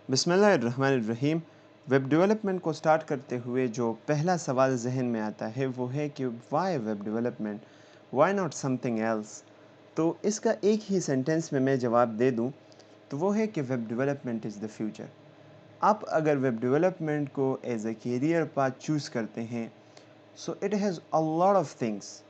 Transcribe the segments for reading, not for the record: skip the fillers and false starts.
بسم اللہ الرحمن الرحیم۔ ویب ڈیولپمنٹ کو سٹارٹ کرتے ہوئے جو پہلا سوال ذہن میں آتا ہے وہ ہے کہ why web development, why not something else. تو اس کا ایک ہی سینٹینس میں جواب دے دوں تو وہ ہے کہ web development is the future. آپ اگر ویب ڈیولپمنٹ کو as a career path choose کرتے ہیں so it has a lot of things.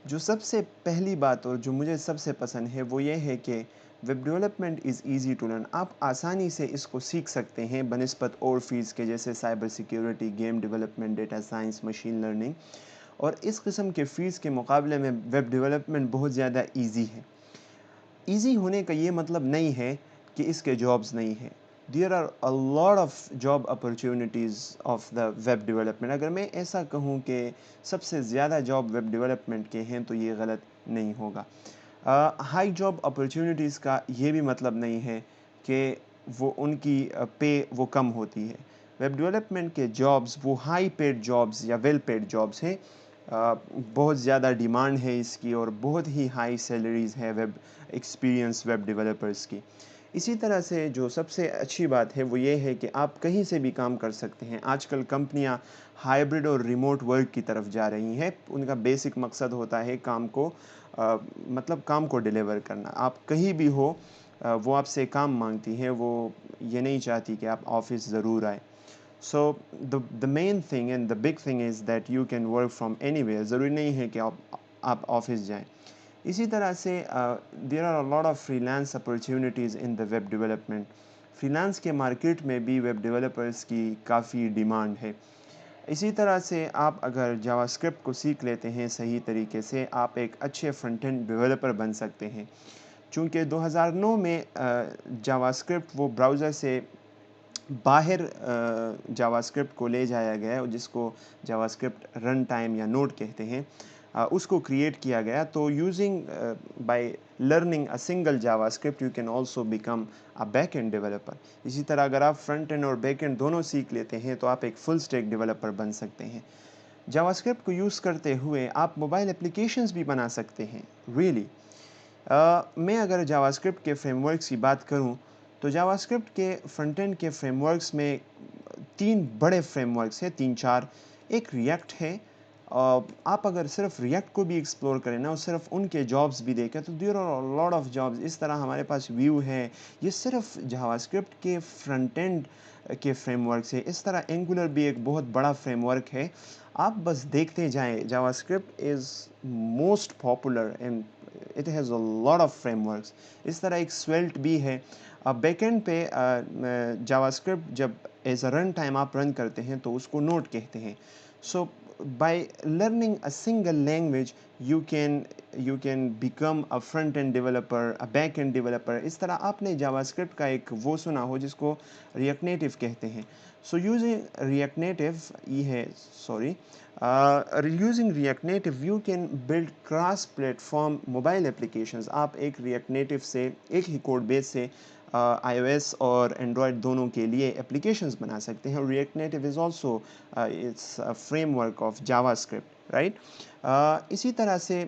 جو سب سے پہلی بات اور جو مجھے سب سے پسند ہے وہ یہ ہے کہ web development is easy to learn. آپ آسانی سے اس کو سیکھ سکتے ہیں بنسبت اور فیلڈس کے جیسے cyber security, game development, data science, machine learning, اور اس قسم کے فیلڈس کے مقابلے میں ویب ڈیولپمنٹ بہت زیادہ ایزی ہے۔ ایزی ہونے کا یہ مطلب نہیں ہے کہ اس کے جابس نہیں ہیں۔ There are a lot of job opportunities of the web development. اگر میں ایسا کہوں کہ سب سے زیادہ جاب ویب ڈیولپمنٹ کے ہیں تو یہ غلط نہیں ہوگا۔ ہائی جاب اپرچونیٹیز کا یہ بھی مطلب نہیں ہے کہ وہ ان کی پے وہ کم ہوتی ہے۔ ویب ڈیولپمنٹ کے جابس وہ ہائی پیڈ جابس یا ویل پیڈ جابس ہیں۔ بہت زیادہ ڈیمانڈ ہے اس کی اور بہت ہی ہائی سیلریز ہے ایکسپیرینس ویب ڈیولپرز کی۔ اسی طرح سے جو سب سے اچھی بات ہے وہ یہ ہے کہ آپ کہیں سے بھی کام کر سکتے ہیں۔ آج کل کمپنیاں ہائبرڈ اور ریموٹ ورک کی طرف جا رہی ہیں۔ ان کا بیسک مقصد ہوتا ہے کام کو ڈیلیور کرنا۔ آپ کہیں بھی ہو وہ آپ سے کام مانگتی ہیں، وہ یہ نہیں چاہتی کہ آپ آفس ضرور آئیں۔ So the main thing and the big thing is that you can work from anywhere. ضروری نہیں ہے کہ آپ آفس جائیں۔ اسی طرح سے there are a lot of freelance opportunities in the web development. Freelance کے مارکیٹ میں بھی ویب ڈیولپرز کی کافی ڈیمانڈ ہے۔ اسی طرح سے آپ اگر جاوا اسکرپٹ کو سیکھ لیتے ہیں صحیح طریقے سے، آپ ایک اچھے فرنٹ اینڈ ڈیولپر بن سکتے ہیں۔ چونکہ 2009 میں جاوا اسکرپٹ وہ براؤزر سے باہر جاوا اسکرپٹ کو لے جایا گیا جس کو جاوا اسکرپٹ رن ٹائم یا نوڈ کہتے ہیں، اس کو کریٹ کیا گیا۔ تو using by learning a single Java script you can also become a back end developer. اسی طرح اگر آپ فرنٹ اینڈ اور بیک اینڈ دونوں سیکھ لیتے ہیں تو آپ ایک فل اسٹیک ڈیولپر بن سکتے ہیں۔ جاوا اسکرپٹ کو یوز کرتے ہوئے آپ موبائل اپلیکیشنز بھی بنا سکتے ہیں۔ ریئلی میں اگر جاوا اسکرپٹ کے فریم ورکس کی بات کروں تو جاوا اسکرپٹ کے فرنٹ اینڈ کے فریم ورکس میں 3 بڑے فریم ورکس ہیں، 3-4۔ ایک ریئیکٹ ہے۔ آپ اگر صرف ریئیکٹ کو بھی ایکسپلور کریں نا اور صرف ان کے جابس بھی دیکھیں تو there are lot of jobs. اس طرح ہمارے پاس ویو ہے، یہ صرف جاوا اسکرپٹ کے فرنٹ اینڈ کے فریم ورکس ہے۔ اس طرح اینگولر بھی ایک بہت بڑا فریم ورک ہے۔ آپ بس دیکھتے جائیں، JavaScript is most popular and it has a lot of frameworks. اس طرح ایک سویلٹ بھی ہے۔ بیک اینڈ پہ جاوا اسکرپٹ جب ایز اے رن ٹائم آپ رن کرتے ہیں تو اس کو نوڈ کہتے ہیں۔ So by learning a single language you can become a front end developer, a back end developer. اس طرح آپ نے جاوا اسکرپٹ کا ایک وہ سنا ہو جس کو ریئیکٹ نیٹو کہتے ہیں۔ So using React Native using React Native you can build cross platform mobile applications. آپ ایک ریئیکٹ نیٹو سے ایک ہی کوڈ بیس سے آئی او ایس اور اینڈرائڈ دونوں کے لیے اپلیکیشنز بنا سکتے ہیں۔ React Native is also its framework of JavaScript, right. اسی طرح سے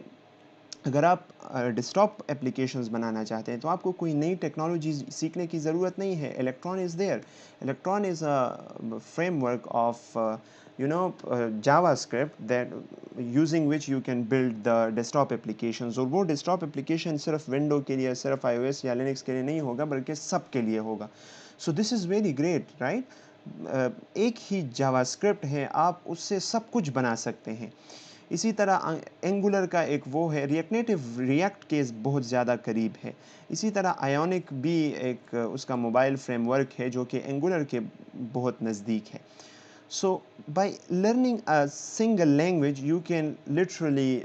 اگر آپ ڈیسکٹاپ اپلیکیشنز بنانا چاہتے ہیں تو آپ کو کوئی نئی ٹیکنالوجیز سیکھنے کی ضرورت نہیں ہے۔ Electron is there. Electron is a frame work of Java script that using which you can build the desktop applications. اور وہ ڈیسکٹاپ اپلیکیشن صرف ونڈو کے لیے، صرف آئی او ایس یا لینکس کے لیے نہیں ہوگا بلکہ سب کے لیے ہوگا۔ سو دس از ویری گریٹ، رائٹ۔ ایک ہی جاوا اسکرپٹ ہے، آپ اس سے سب کچھ بنا سکتے ہیں۔ اسی طرح اینگولر کا ایک وہ ہے، ریئیکٹ نیٹو ریئیکٹ کے بہت زیادہ قریب ہے۔ اسی طرح آئیونک بھی ایک اس کا موبائل فریم ورک ہے جو کہ اینگولر کے بہت نزدیک ہے۔ So by learning a single language you can literally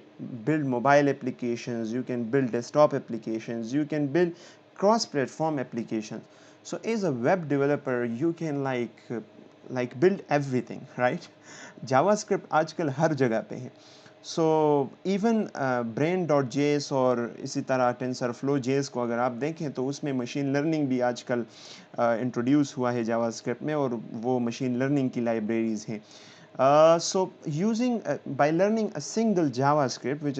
build mobile applications, you can build desktop applications, you can build cross platform applications. So as a web developer you can like build everything, right. JavaScript آج کل ہر جگہ پہ ہے۔ So even brain dot J S اور اسی طرح tensor flu J S کو اگر آپ دیکھیں تو اس میں مشین لرننگ بھی آج کل انٹروڈیوس ہوا ہے جاوا اسکرپٹ میں، اور وہ مشین لرننگ کی لائبریریز ہیں۔ So by learning a single Java script which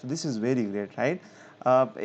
So this is very great, right?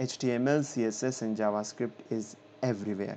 HTML, CSS and JavaScript is everywhere.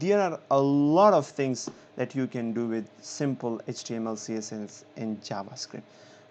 there are a lot of things that you can do with simple HTML, CSS and JavaScript.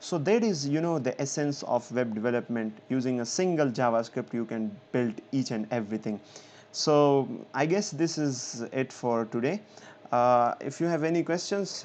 So that is, the essence of web development. Using a single JavaScript, you can build each and everything. So I guess this is it for today. If you have any questions,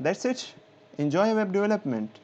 That's it. Enjoy web development.